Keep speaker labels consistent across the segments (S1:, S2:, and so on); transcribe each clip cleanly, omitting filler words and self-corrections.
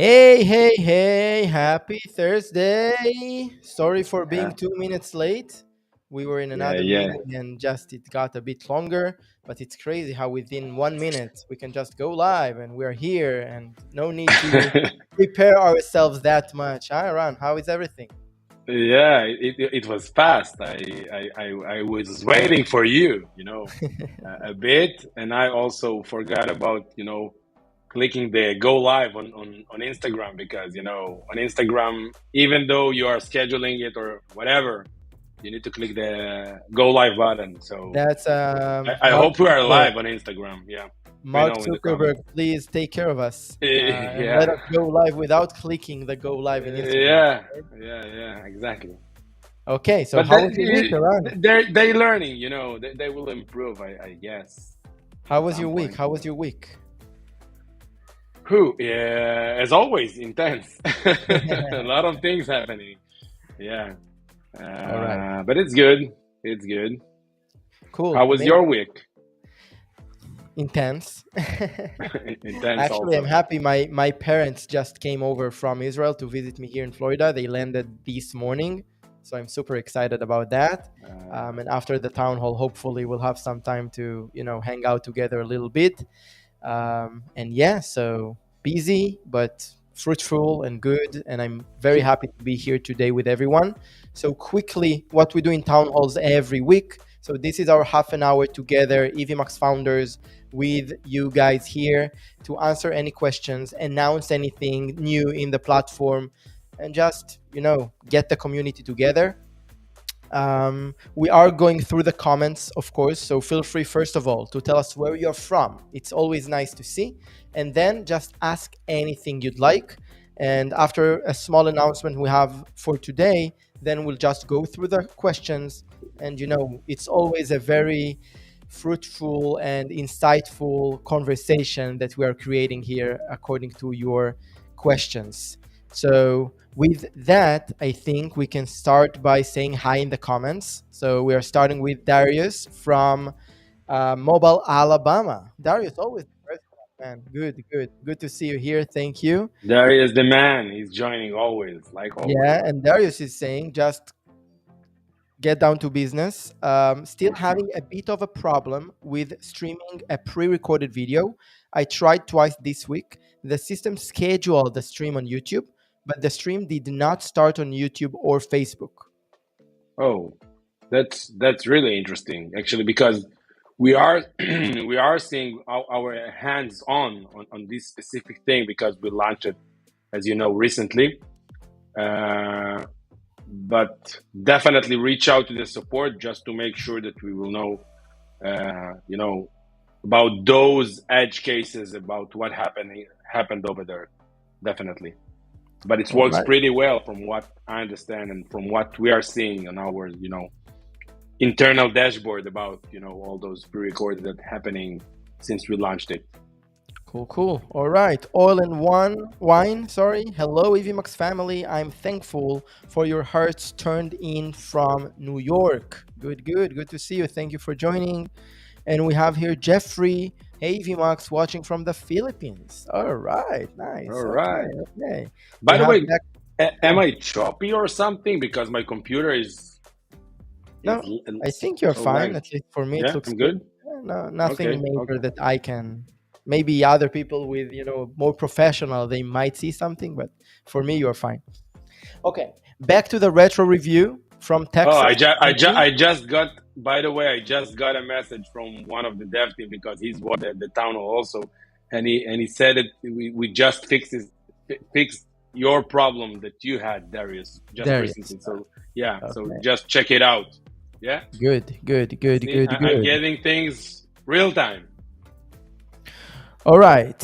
S1: Hey, hey, hey, happy Thursday. Sorry for being
S2: Yeah,
S1: 2 minutes late. We were in
S2: yeah,
S1: another
S2: yeah.
S1: meeting and just it got a bit longer, but it's crazy how within 1 minute we can just go live and we're here and no need to prepare ourselves that much. Hi, Ron, how is everything?
S2: Yeah, it was fast. I was waiting for you, a bit, and I also forgot about, clicking the go live on Instagram because, on Instagram, even though you are scheduling it or whatever, you need to click the go live button. So
S1: That's
S2: I
S1: Mark
S2: hope we are
S1: Zuckerberg.
S2: live on Instagram. Yeah, let me
S1: Mark
S2: know in the
S1: Zuckerberg,
S2: comments.
S1: please take care of us and let
S2: Yeah,
S1: us go live without clicking the go live in Instagram.
S2: yeah, yeah, exactly.
S1: Okay, so
S2: But
S1: how was your week, Ron?
S2: they're learning, they will improve, I guess,
S1: How
S2: at
S1: was your
S2: some
S1: week?
S2: point.
S1: How was your week?
S2: Who? Yeah, as always, intense. A lot of things happening. Yeah,
S1: All right.
S2: but it's good. It's good.
S1: Cool.
S2: How was
S1: Amazing.
S2: your week?
S1: Intense.
S2: Intense
S1: Actually, I'm
S2: also.
S1: happy. My parents just came over from Israel to visit me here in Florida. They landed this morning, so I'm super excited about that. And after the town hall, hopefully we'll have some time to hang out together a little bit. And yeah, so busy but fruitful and good. And I'm very happy to be here today with everyone. So quickly, what we do in town halls every week. So this is our half an hour together, Evmux founders, with you guys here to answer any questions, announce anything new in the platform, and just get the community together. We are going through the comments, of course, so feel free, first of all, to tell us where you're from. It's always nice to see. And then just ask anything you'd like. And after a small announcement we have for today, then we'll just go through the questions. And, it's always a very fruitful and insightful conversation that we are creating here according to your questions. So, with that, I think we can start by saying hi in the comments. So, we are starting with Darius from Mobile, Alabama. Darius, always the first one, man. Good, good. Good to see you here. Thank you.
S2: There is the man. He's joining always, like always.
S1: Yeah, and Darius is saying just get down to business. Still having a bit of a problem with streaming a pre recorded video. I tried twice this week. The system scheduled the stream on YouTube, but the stream did not start on YouTube or Facebook.
S2: Oh, that's really interesting, actually, because we are we are seeing our hands on this specific thing because we launched it, as you know, recently. Uh, but definitely reach out to the support just to make sure that we will know, about those edge cases, about what happened over there. Definitely, but it
S1: All
S2: works
S1: right.
S2: pretty well from what I understand and from what we are seeing on our, internal dashboard about, all those pre-recorded that happening since we launched it.
S1: Cool, cool. All right. Oil and wine. Sorry. Hello, EVMAX family. I'm thankful for your hearts turned in from New York. Good, good. Good to see you. Thank you for joining. And we have here Jeffrey. Hey, VMAX, watching from the Philippines. All right.
S2: All
S1: Nice. Okay.
S2: right.
S1: Okay. We
S2: By the
S1: have
S2: way,
S1: back.
S2: am
S1: Yeah.
S2: I choppy or something? Because my computer is
S1: No, I think you're
S2: so
S1: fine.
S2: lagged.
S1: At least for me, it
S2: Yeah,
S1: looks
S2: I'm
S1: good.
S2: good.
S1: No, nothing
S2: Okay,
S1: major
S2: okay.
S1: that I can. Maybe other people with, more professional, they might see something, but for me, you're fine. Okay. Back to the retro review from
S2: Oh,
S1: Texas. Thank you.
S2: I just got. By the way, I just got a message from one of the dev team because he's what the town hall also, and he said that we just fixed your problem that you had, Darius, just
S1: There it is.
S2: recently. So yeah, so
S1: Okay.
S2: just check it out. Yeah,
S1: Good, good, good,
S2: see,
S1: good,
S2: I'm
S1: good.
S2: getting things real time.
S1: All right.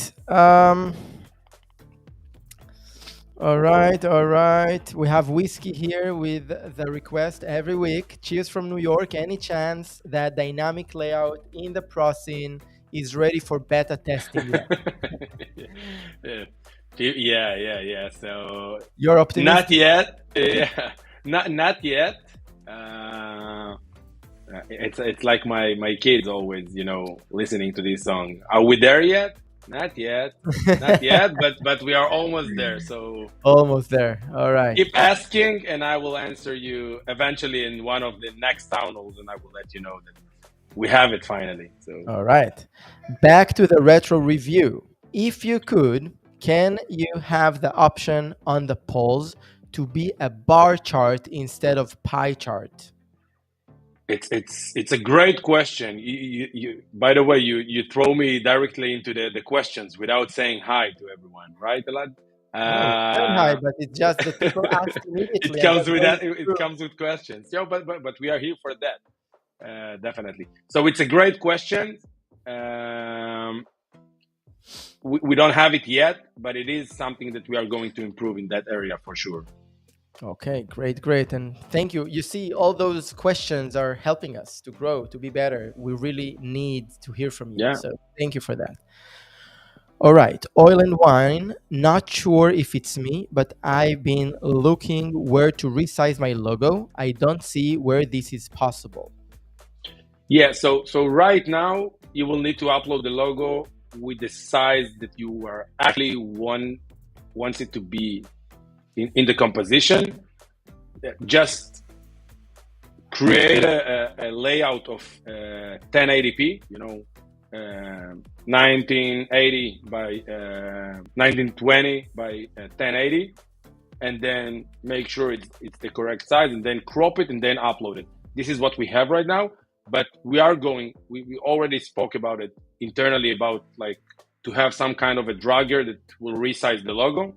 S1: All right, all right. We have whiskey here with the request every week. Cheers from New York. Any chance that dynamic layout in the processing is ready for beta testing yet?
S2: Yeah, yeah. So
S1: You're
S2: not
S1: optimistic?
S2: yet. Yeah, not yet. Uh, it's like my kids always, listening to this song. Are we there yet? Not yet. Not yet, but we are almost there. So
S1: Almost there. All right.
S2: keep asking, and I will answer you eventually in one of the next town halls, and I will let you know that we have it finally. So
S1: All right. Back to the retro review. If you could, can you have the option on the polls to be a bar chart instead of pie chart?
S2: it's a great question. By the way, you throw me directly into the questions without saying hi to everyone, right, Elad?
S1: No, it's very high, but it's just that people ask
S2: It
S1: immediately. And
S2: comes
S1: that's
S2: with
S1: very
S2: that. It
S1: true.
S2: comes with questions. But we are here for that. Definitely. So it's a great question. We don't have it yet, but it is something that we are going to improve in that area for sure.
S1: Okay, great. And thank you. You see, all those questions are helping us to grow, to be better. We really need to hear from you.
S2: Yeah.
S1: So thank you for that. All right, oil and wine. Not sure if it's me, but I've been looking where to resize my logo. I don't see where this is possible.
S2: Yeah. So right now you will need to upload the logo with the size that you are actually wants it to be in the composition. Just create a layout of 1080p, 1980 by 1920 by 1080, and then make sure it's the correct size, and then crop it and then upload it. This is what we have right now, but we already spoke about it internally about like to have some kind of a dragger that will resize the logo.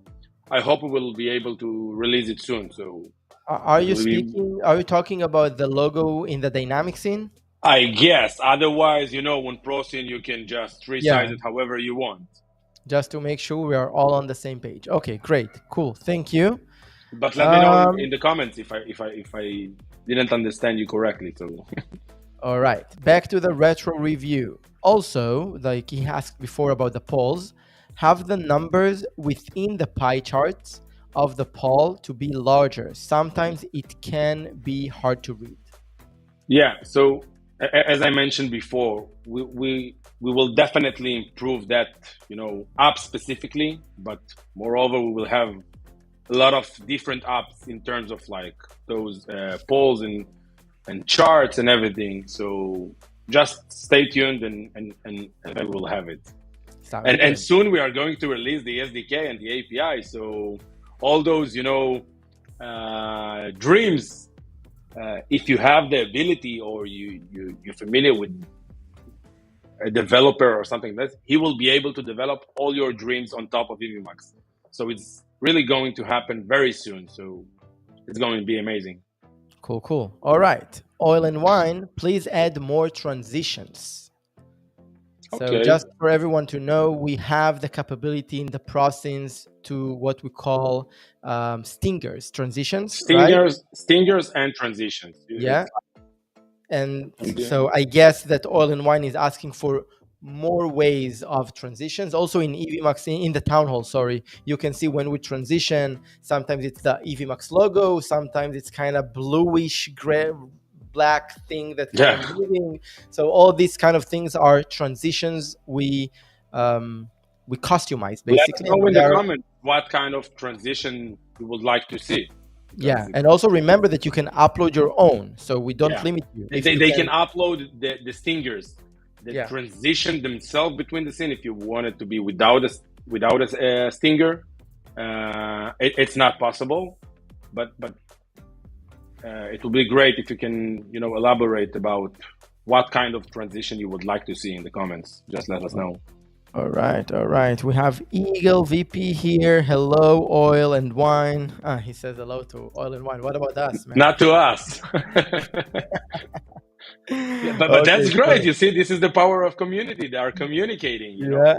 S2: I hope we will be able to release it soon. So
S1: Are you talking about the logo in the dynamic scene?
S2: I guess. Otherwise, when ProScene, you can just resize it however you want.
S1: Just to make sure we are all on the same page. Okay, great, cool, thank you.
S2: But let me know in the comments if I didn't understand you correctly. So.
S1: All right, back to the retro review. Also, like he asked before about the polls, have the numbers within the pie charts of the poll to be larger. Sometimes it can be hard to read.
S2: Yeah. So as I mentioned before, we will definitely improve that, app specifically, but moreover, we will have a lot of different apps in terms of like those polls and charts and everything. So just stay tuned and we will have it. And soon we are going to release the SDK and the API. So all those, dreams, if you have the ability or you're familiar with a developer or something like that, he will be able to develop all your dreams on top of Evmux. So it's really going to happen very soon. So it's going to be amazing.
S1: Cool. All right. Oil and wine, please add more transitions. So
S2: Okay.
S1: just for everyone to know, we have the capability in the process to what we call stingers, transitions.
S2: Stingers and transitions.
S1: Yeah. And so I guess that oil and wine is asking for more ways of transitions. Also in Evmux, in the town hall, you can see when we transition, sometimes it's the Evmux logo, sometimes it's kind of bluish gray black thing that's kind of moving. So all these kind of things are transitions we customize basically.
S2: Let us know in the comments what kind of transition you would like to see.
S1: Yeah, and also remember that you can upload your own, so we don't limit you.
S2: They can upload the stingers that transition themselves between the scene. If you want it to be without a stinger, it's not possible. But it will be great if you can elaborate about what kind of transition you would like to see in the comments. Just let us know.
S1: All right. We have Eagle VP here. Hello, oil and wine. He says hello to oil and wine. What about us, man?
S2: Not to us. But that's great. You see, this is the power of community. They are communicating.
S1: Yeah.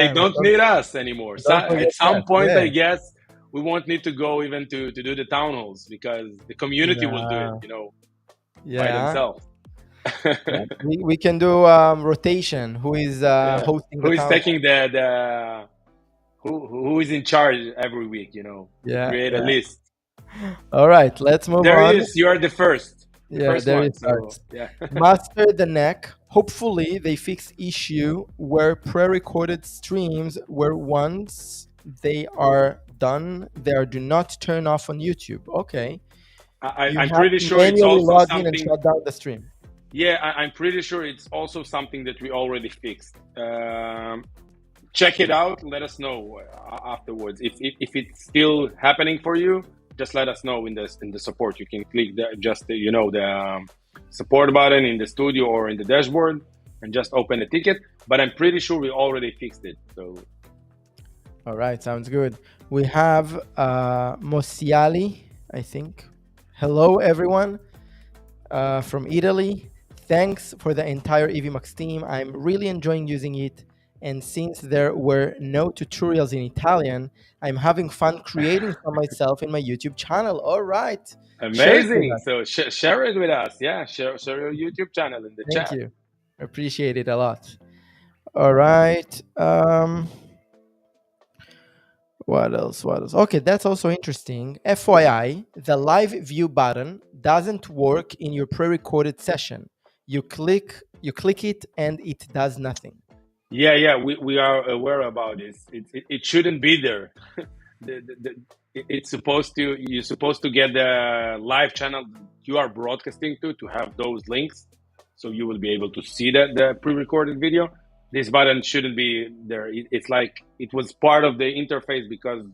S2: They don't need us anymor. At some point, I guess we won't need to go even to do the town halls because the community will do it. By themselves.
S1: we can do rotation. Who is hosting?
S2: Who is taking who is in charge every week? Create a list.
S1: All right, let's move on.
S2: There is. You are the first.
S1: There is. Master the neck Hopefully, they fix issue where pre-recorded streams where once they are done, do not turn off on YouTube. Okay. You
S2: I'm
S1: have
S2: pretty
S1: to
S2: sure it's
S1: manually
S2: also
S1: log in and
S2: something.
S1: shut down the stream.
S2: Yeah, I'm pretty sure it's also something that we already fixed. Check it out. Let us know afterwards. If it's still happening for you, just let us know in the support. You can click the support button in the studio or in the dashboard and just open a ticket. But I'm pretty sure we already fixed it. So,
S1: all right, sounds good. We have Mosiali, I think. Hello, everyone from Italy. Thanks for the entire Evmux team. I'm really enjoying using it. And since there were no tutorials in Italian, I'm having fun creating some myself in my YouTube channel. All right.
S2: amazing. So share it with us. Yeah, share your YouTube channel in the
S1: Thank
S2: chat.
S1: you. Appreciate it a lot. All right. What else? Okay, that's also interesting. FYI, the live view button doesn't work in your pre-recorded session. You click it and it does nothing.
S2: Yeah, we are aware about this. It shouldn't be there. It's supposed to, you're supposed to get the live channel you are broadcasting to have those links, so you will be able to see the pre-recorded video. This button shouldn't be there. It's like it was part of the interface because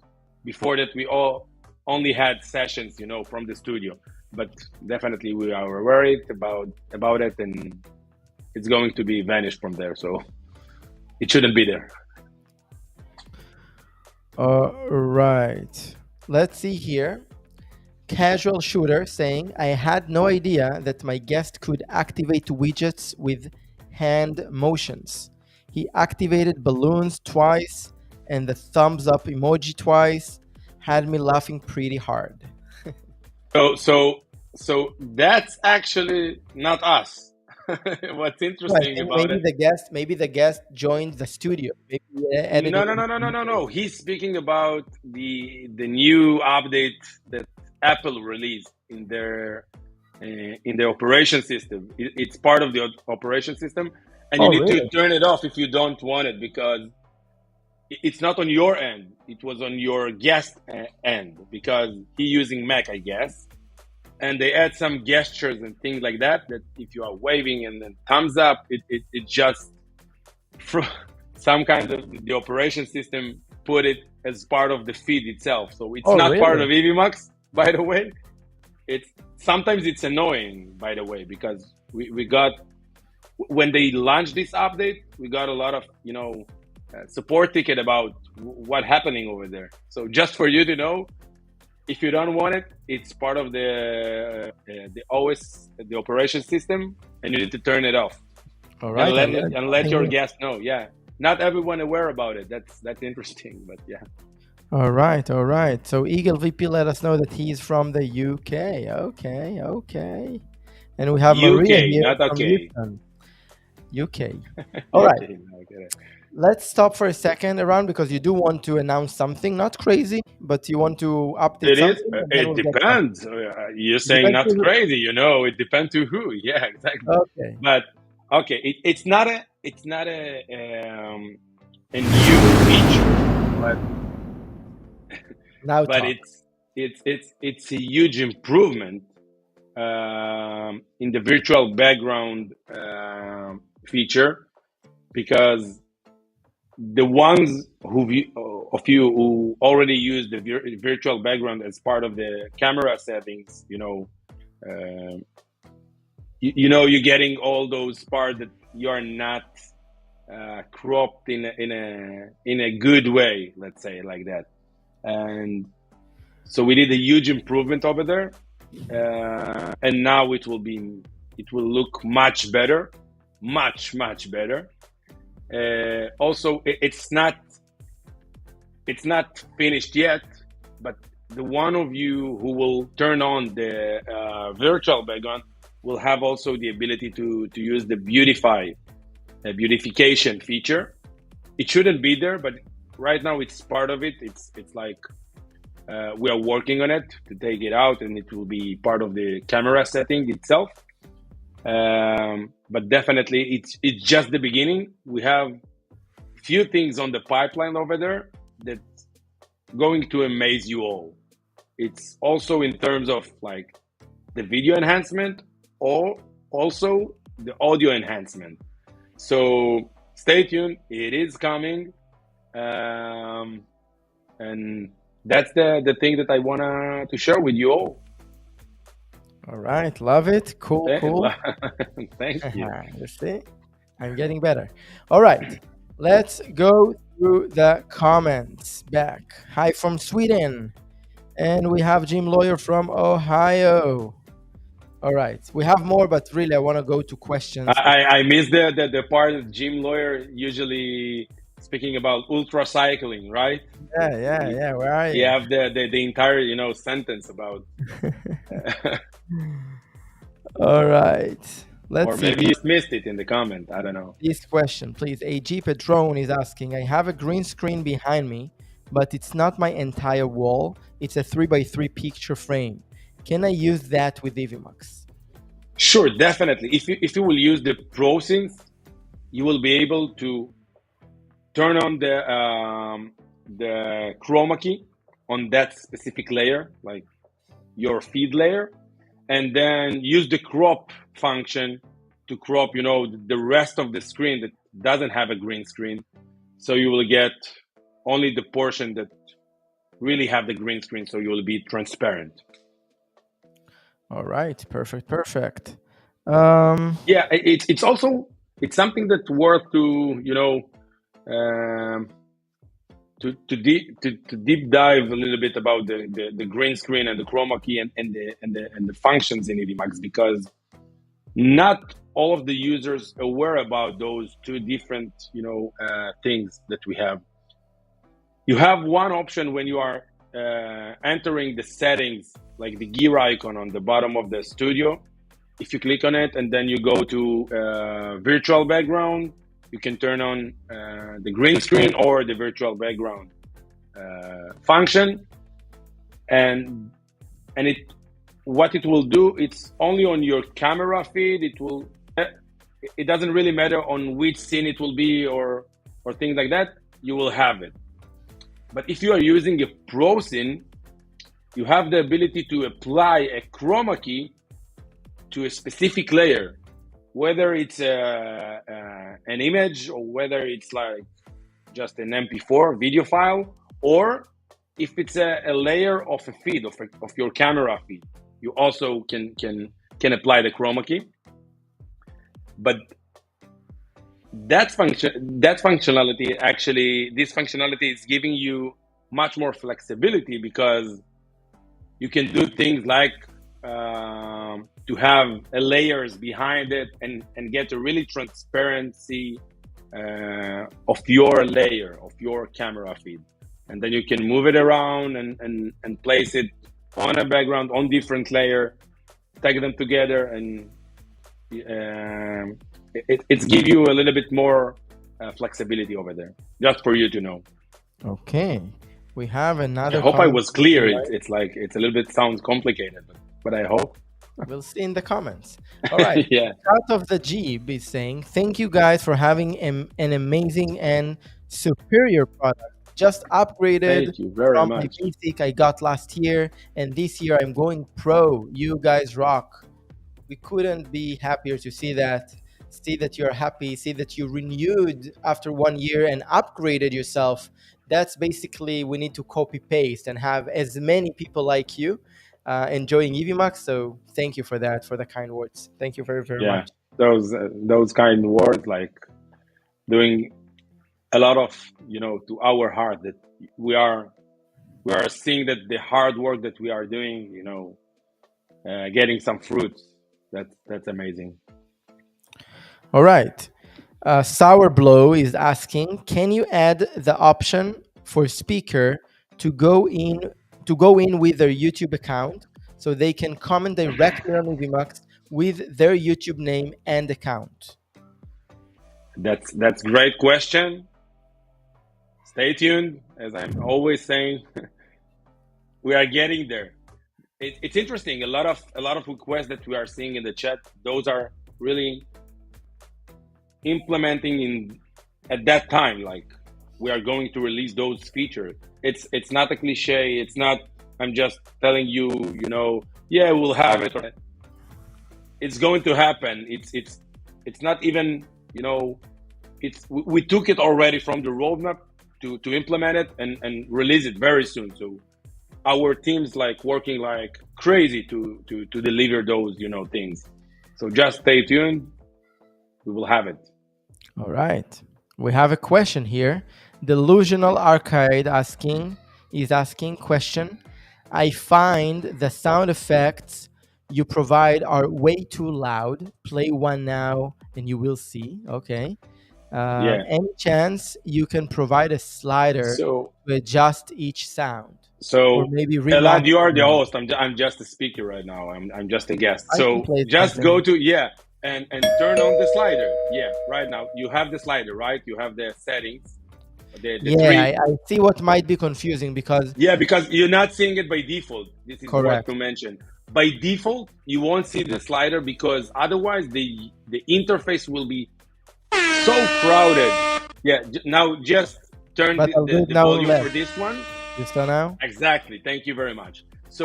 S2: before that we all only had sessions, from the studio. But definitely we are worried about it, and it's going to be vanished from there. So it shouldn't be there.
S1: Right. Let's see here. Casual shooter saying, I had no idea that my guest could activate widgets with hand motions. He activated balloons twice and the thumbs up emoji twice. Had me laughing pretty hard.
S2: So that's actually not us. What's interesting about it?
S1: Maybe the guest joined the studio. Maybe
S2: No. He's speaking about the new update that Apple released in their operation system. It's part of the operation system, and you need to turn it off if you don't want it, because it's not on your end. It was on your guest end, because he's using Mac, I guess. And they add some gestures and things like that if you are waving and then thumbs up, it just some kind of the operation system put it as part of the feed itself. So it's not part of Evmux, by the way. Sometimes it's annoying, by the way, because we got, when they launched this update, we got a lot of support ticket about what happening over there. So just for you to know, if you don't want it, it's part of the OS, the operation system, and you need to turn it off.
S1: All right,
S2: and let your guest know. Yeah, not everyone aware about it. That's interesting, but yeah.
S1: All right. So Eagle VP let us know that he's from the UK. Okay. And we have Maria here
S2: not
S1: from
S2: okay.
S1: UK. All right. Let's stop for a second around, because you do want to announce something, not crazy, but you want to update something.
S2: It depends. You're saying not crazy, it depends to who. Yeah, exactly.
S1: Okay.
S2: But okay, it's not a new feature, but
S1: now
S2: but it's a huge improvement in the virtual background feature, because the ones of you who already use the virtual background as part of the camera settings, you're getting all those parts that you are not cropped in a good way, let's say like that. And so we did a huge improvement over there, and now it will look much better, much better. Also, it's not finished yet, but the one of you who will turn on the virtual background will have also the ability to use the beautification feature. It shouldn't be there, but right now it's part of it. It's like we are working on it to take it out, and it will be part of the camera setting itself. But definitely it's just the beginning. We have few things on the pipeline over there that's going to amaze you all. It's also in terms of like the video enhancement or also the audio enhancement. So stay tuned, it is coming. And that's the thing that I wanna to share with you all.
S1: All right, love it. Cool.
S2: Thank you.
S1: You see, I'm getting better. All right, let's go through the comments back. Hi from Sweden, and we have Jim Lawyer from Ohio. All right, we have more, but really, I want to go to questions.
S2: I missed the part of Jim Lawyer usually speaking about ultra cycling, right?
S1: Yeah. Where are you?
S2: You have the entire sentence about.
S1: All right. Let's
S2: or
S1: see.
S2: Maybe you missed it in the comment. I don't know.
S1: This question, please. A G Patron is asking, I have a green screen behind me, but it's not my entire wall. It's a 3x3 picture frame. Can I use that with Evmux?
S2: Sure, definitely. If you will use the Pro Synth, you will be able to turn on the chroma key on that specific layer, like your feed layer, and then use the crop function to crop, the rest of the screen that doesn't have a green screen. So you will get only the portion that really have the green screen, so you will be transparent.
S1: All right, perfect.
S2: Yeah, it's also something that's worth to to deep dive a little bit about the green screen and the chroma key and the functions in Evmux, because not all of the users are aware about those two different things that we have. You have one option when you are entering the settings, like the gear icon on the bottom of the studio. If you click on it and then you go to virtual background, you can turn on the green screen or the virtual background function, and what it will do, it's only on your camera feed. It doesn't really matter on which scene it will be or things like that. You will have it. But if you are using a Pro Synth, you have the ability to apply a chroma key to a specific layer, whether it's an image or whether it's like just an MP4 video file, or if it's a layer of a feed of your camera feed, you also can apply the chroma key. But this functionality is giving you much more flexibility, because you can do things like to have layers behind it and get a really transparency of your layer, of your camera feed. And then you can move it around and place it on a background, on different layer, tag them together, and it's give you a little bit more flexibility over there, just for you to know.
S1: Okay. We have another.
S2: I hope I was clear. It's a little bit sounds complicated, but I hope.
S1: We'll see in the comments. All right.
S2: Yeah.
S1: Out of the Jeep is saying, thank you guys for having an amazing and superior product. Just upgraded
S2: Thank you very
S1: from
S2: much.
S1: the basic I got last year, and this year I'm going pro. You guys rock. We couldn't be happier to see that you're happy, see that you renewed after 1 year and upgraded yourself. That's basically, we need to copy paste and have as many people like you enjoying Evmux. So thank you for that, for the kind words. Thank you very much.
S2: Those kind words, like doing a lot of to our heart, that we are seeing that the hard work that we are doing, getting some fruits. That's amazing.
S1: All right. Sour Blow is asking, can you add the option for speaker to go in with their YouTube account so they can comment directly on Evmux with their YouTube name and account?
S2: That's great question. Stay tuned. As I'm always saying, we are getting there. It's interesting. A lot of requests that we are seeing in the chat, those are really implementing in at that time, like we are going to release those features. It's not a cliche. It's not I'm just telling you, yeah, we'll have it. It's going to happen. It's not even, it's we took it already from the roadmap to implement it and release it very soon. So our team's like working like crazy to deliver those, things. So just stay tuned. We will have it.
S1: All right. We have a question here. Delusional Arcade is asking question. I find the sound effects you provide are way too loud. Play one now and you will see. Okay.
S2: Yeah.
S1: Any chance you can provide a slider
S2: So
S1: to adjust each sound? Or
S2: so
S1: maybe
S2: Elad, you are the
S1: remaster them?
S2: host. I'm just a speaker right now. I'm just a guest.
S1: I can
S2: So
S1: play
S2: just go
S1: something.
S2: to and turn on the slider. Yeah, right now you have the slider, right? You have the settings, the
S1: Yeah,
S2: three.
S1: I see what might be confusing because
S2: Yeah, because you're not seeing it by default. This is what to
S1: correct.
S2: mention. By default, you won't see the slider because otherwise the interface will be so crowded. Yeah, now just turn
S1: But I'll do it
S2: the
S1: now
S2: volume for
S1: left.
S2: this one.
S1: You saw now?
S2: Exactly. Thank you very much. So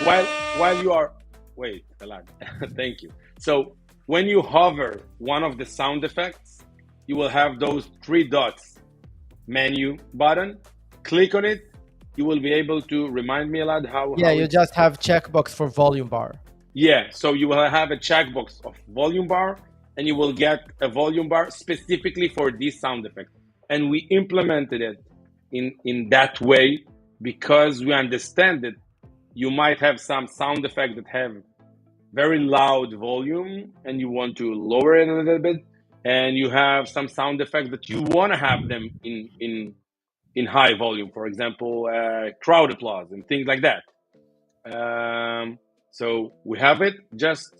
S2: while you are wait, Elad, thank you. So when you hover one of the sound effects, you will have those three dots menu button. Click on it. You will be able to remind me, Elad,
S1: Yeah,
S2: how
S1: you
S2: it's.
S1: just have checkbox for volume bar.
S2: Yeah, so you will have a checkbox of volume bar, and you will get a volume bar specifically for this sound effect. And we implemented it in that way because we understand that you might have some sound effects that have very loud volume and you want to lower it a little bit, and you have some sound effects that you want to have them in high volume, for example, crowd applause and things like that. So we have it. Just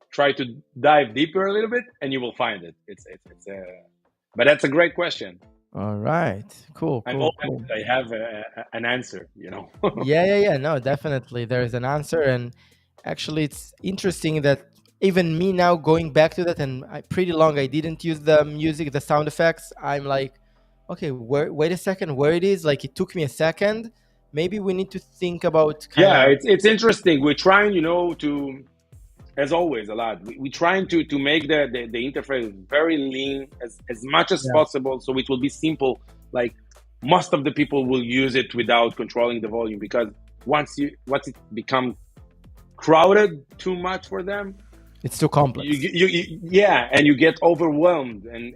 S2: try to dive deeper a little bit, and you will find it. But that's a great question.
S1: All right. Cool,
S2: I'm
S1: cool,
S2: open.
S1: cool.
S2: I have an answer.
S1: Yeah. No, definitely. There is an answer. And actually, it's interesting that even me now going back to that, and pretty long, I didn't use the music, the sound effects. I'm like, okay, wait a second, where it is? Like, it took me a second. Maybe we need to think about kind
S2: Yeah,
S1: of.
S2: it's interesting. We're trying, to, as always, a lot. We're trying to make the interface very lean as much as
S1: Yeah.
S2: possible, so it will be simple. Like most of the people will use it without controlling the volume, because once it becomes crowded too much for them,
S1: It's too complex.
S2: yeah, and you get overwhelmed, and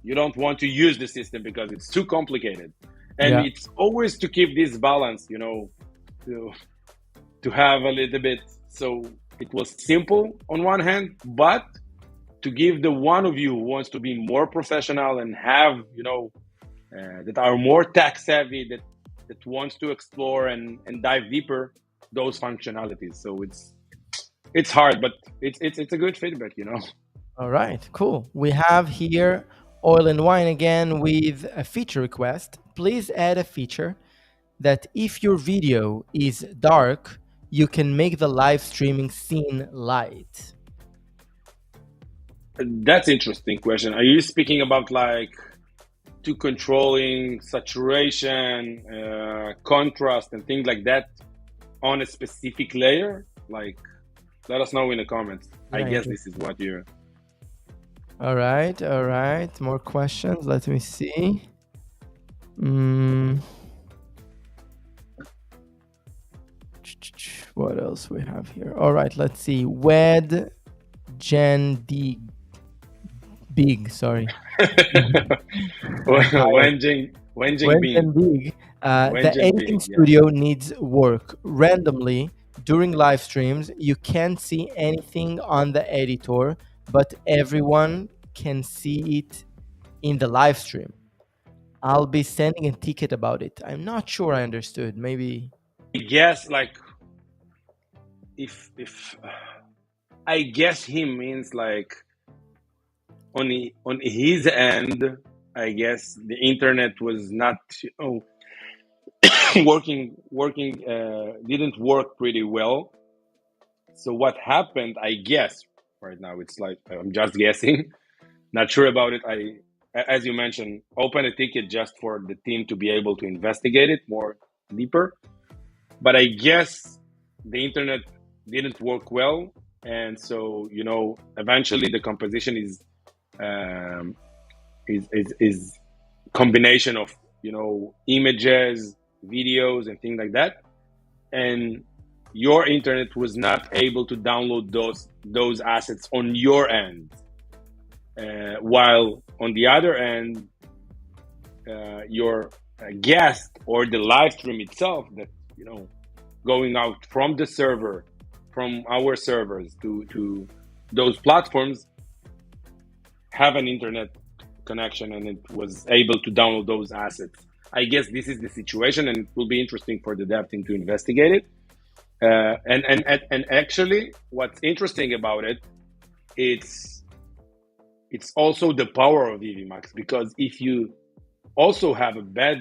S2: you don't want to use the system because it's too complicated. And
S1: Yeah.
S2: it's always to keep this balance, to have a little bit, so it was simple on one hand, but to give the one of you who wants to be more professional and have, that are more tech savvy, that wants to explore and dive deeper, those functionalities. So it's hard, but it's a good feedback.
S1: All right, cool. We have here Oil and Wine again with a feature request. Please add a feature that if your video is dark, you can make the live streaming scene light.
S2: That's interesting question. Are you speaking about like to controlling saturation, contrast, and things like that on a specific layer? Like, let us know in the comments. I
S1: Yeah,
S2: guess this is what you're.
S1: All right. More questions. Let me see. What else we have here? All right, let's see. Wed Gen D Big, sorry.
S2: Wenjing Bing.
S1: Big. The
S2: Wenjing
S1: editing
S2: Bing, yeah.
S1: studio needs work. Randomly, during live streams, you can't see anything on the editor, but everyone can see it in the live stream. I'll be sending a ticket about it. I'm not sure I understood. Maybe.
S2: I guess like if I guess he means like on his end, I guess the internet was not working didn't work pretty well. So what happened, I guess, right now. It's like I'm just guessing, not sure about it. As you mentioned, open a ticket just for the team to be able to investigate it more deeper. But I guess the internet didn't work well, and so eventually the composition um, is combination of images, videos, and things like that, and your internet was not able to download those assets on your end, while on the other end, your guest or the live stream itself that going out from the server, from our servers to those platforms, have an internet connection, and it was able to download those assets. I guess this is the situation, and it will be interesting for the dev team to investigate it. And actually, what's interesting about it, it's also the power of Evmux, because if you also have a bad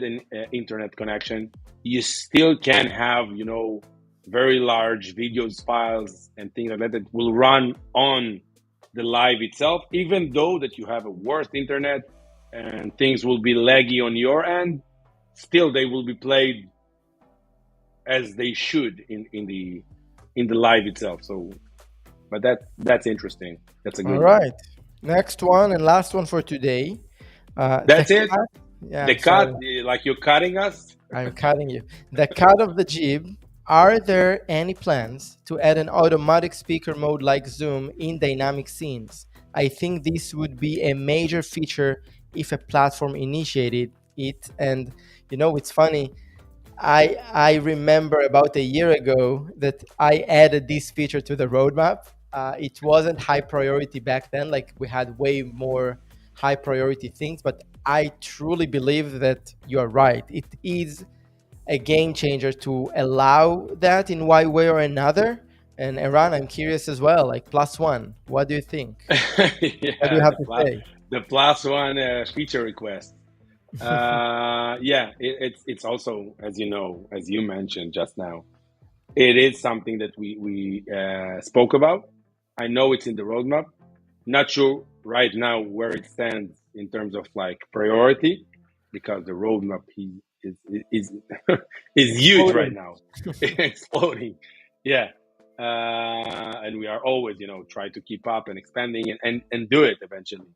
S2: internet connection, you still can have very large videos, files, and things like that that will run on the live itself, even though that you have a worse internet and things will be laggy on your end. Still, they will be played as they should in the live itself. So, but that's interesting. That's a good.
S1: All right, next one and last one for today.
S2: That's it.
S1: Yeah,
S2: the cut, like you're cutting us.
S1: I'm cutting you. The cut of the jib. Are there any plans to add an automatic speaker mode like Zoom in dynamic scenes? I think this would be a major feature if a platform initiated it. And it's funny. I remember about a year ago that I added this feature to the roadmap. It wasn't high priority back then. Like, we had way more high priority things, but I truly believe that you are right. It is a game changer to allow that in one way or another. And Eran, I'm curious as well, like +1, what do you think? What do you have to say?
S2: The +1 feature request. It's also, as you mentioned just now, it is something that we spoke about. I know it's in the roadmap. Not sure right now where it stands in terms of like priority, because the roadmap is huge right now, exploding. Yeah, and we are always try to keep up and expanding and do it eventually.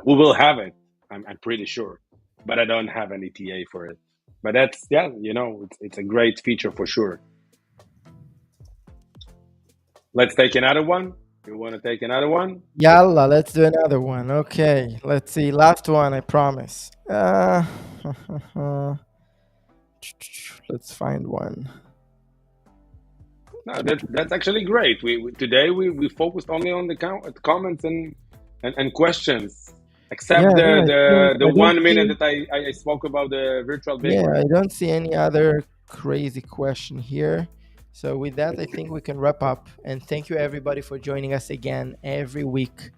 S2: We will have it. I'm pretty sure, but I don't have an ETA for it. But that's it's a great feature for sure. Let's take another one. You want to take another one?
S1: Yalla, let's do another one. Okay, let's see. Last one, I promise. Let's find one.
S2: No, that's actually great. Today we focused only on the comments and questions, except the 1 minute that I spoke about the virtual big.
S1: Yeah, I don't see any other crazy question here. So with that, I think we can wrap up. And thank you everybody for joining us again every week.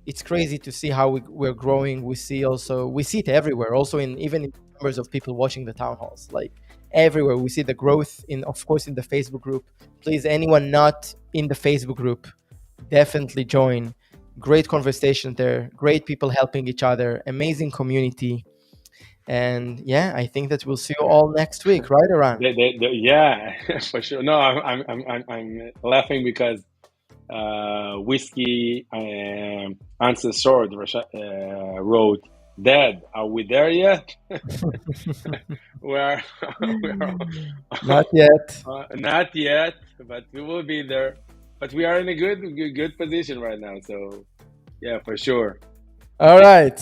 S1: It's crazy to see how we're growing. We see it everywhere. Also even in numbers of people watching the town halls, like everywhere we see the growth of course in the Facebook group. Please, anyone not in the Facebook group, definitely join. Great conversation there. Great people helping each other. Amazing community. And yeah, I think that we'll see you all next week, right, Eran?
S2: Yeah, for sure. No, I'm laughing because Whiskey Answer Sword wrote, "Dad, are we there yet?" we're
S1: not yet.
S2: Not yet, but we will be there. But we are in a good position right now. So yeah, for sure.
S1: All right.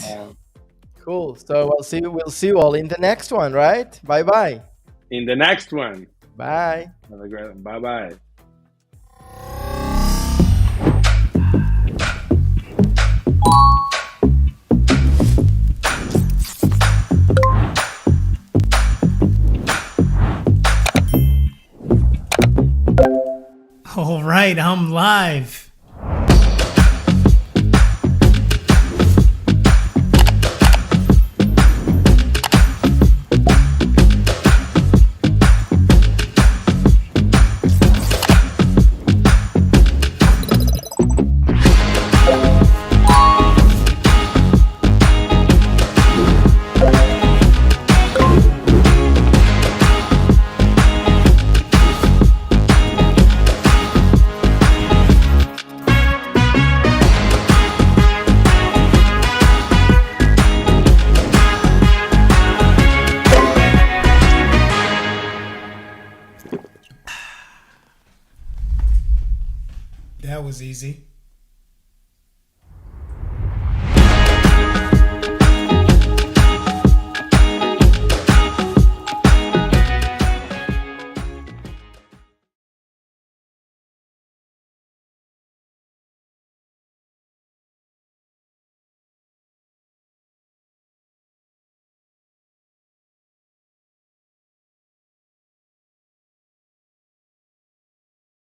S1: Cool. So we'll see you all in the next one, right? Bye-bye.
S2: In the next one.
S1: Bye.
S2: Have a great bye-bye.
S3: All right, I'm live. was easy.